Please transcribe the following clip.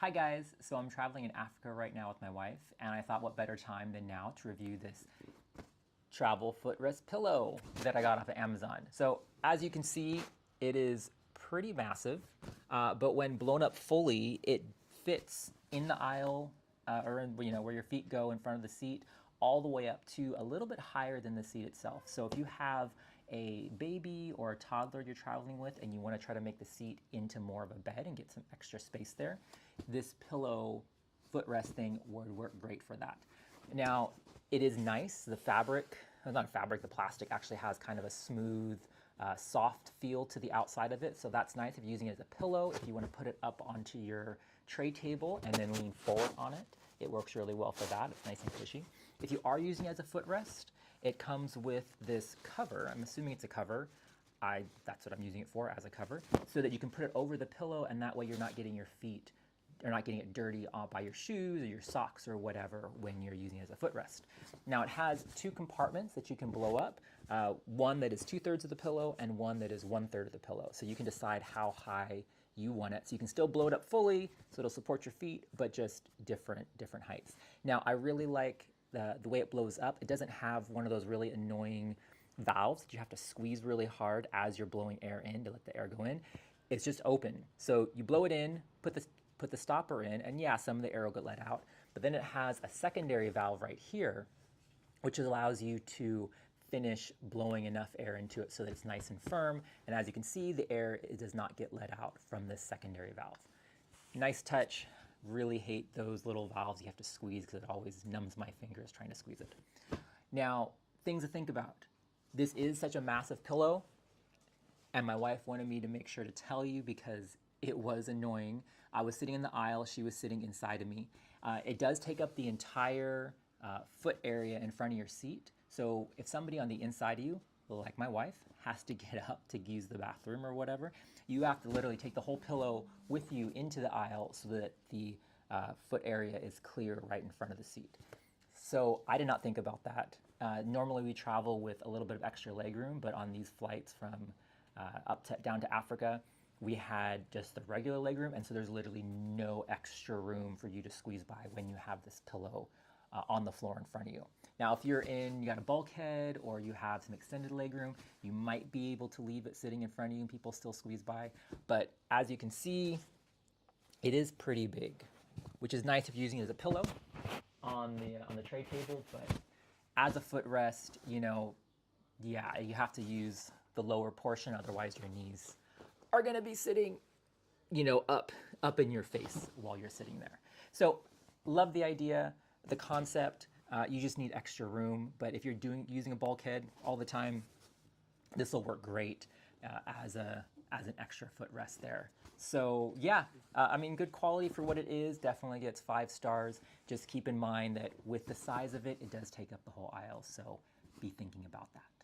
Hi guys, so I'm traveling in Africa right now with my wife, and I thought what better time than now to review this travel footrest pillow that I got off of Amazon. So as you can see, it is pretty massive, but when blown up fully, it fits in the aisle or in, where your feet go in front of the seat, all the way up to a little bit higher than the seat itself. So if you have a baby or a toddler you're traveling with and you want to try to make the seat into more of a bed and get some extra space there, this pillow footrest thing would work great for that. Now, it is nice. The fabric, not fabric, the plastic actually has kind of a smooth, soft feel to the outside of it. So that's nice if you're using it as a pillow. If you want to put it up onto your tray table and then lean forward on it, it works really well for that. It's nice and cushy. If you are using it as a footrest, it comes with this cover. I'm assuming it's a cover. That's what I'm using it for, as a cover, so that you can put it over the pillow, and that way you're not getting your feet, you're not getting it dirty by your shoes or your socks or whatever when you're using it as a footrest. Now it has two compartments that you can blow up, one that is 2/3 of the pillow and one that is 1/3 of the pillow. So you can decide how high you want it. So you can still blow it up fully, so it'll support your feet, but just different heights. Now I really like the way it blows up. It doesn't have one of those really annoying valves that you have to squeeze really hard as you're blowing air in to let the air go in. It's just open. So you blow it in, put the stopper in, and yeah, some of the air will get let out. But then it has a secondary valve right here, which allows you to finish blowing enough air into it so that it's nice and firm. And as you can see, the air does not get let out from this secondary valve. Nice touch. Really hate those little valves you have to squeeze because it always numbs my fingers trying to squeeze it. Now, things to think about. This is such a massive pillow, and my wife wanted me to make sure to tell you because it was annoying. I was sitting in the aisle, she was sitting inside of me. It does take up the entire foot area in front of your seat. So if somebody on the inside of you, like my wife, has to get up to use the bathroom or whatever, you have to literally take the whole pillow with you into the aisle so that the foot area is clear right in front of the seat. So I did not think about that. Normally we travel with a little bit of extra legroom, but on these flights from down to Africa, we had just the regular legroom, and so there's literally no extra room for you to squeeze by when you have this pillow on the floor in front of you. Now, if you got a bulkhead or you have some extended legroom, you might be able to leave it sitting in front of you and people still squeeze by. But as you can see, it is pretty big, which is nice if you're using it as a pillow on the tray table. But as a footrest, yeah, you have to use the lower portion, otherwise your knees are gonna be sitting, up in your face while you're sitting there. So, love the idea, the concept. You just need extra room, but if you're using a bulkhead all the time, this will work great as an extra footrest there. So yeah, good quality for what it is. Definitely gets 5 stars. Just keep in mind that with the size of it, it does take up the whole aisle. So be thinking about that.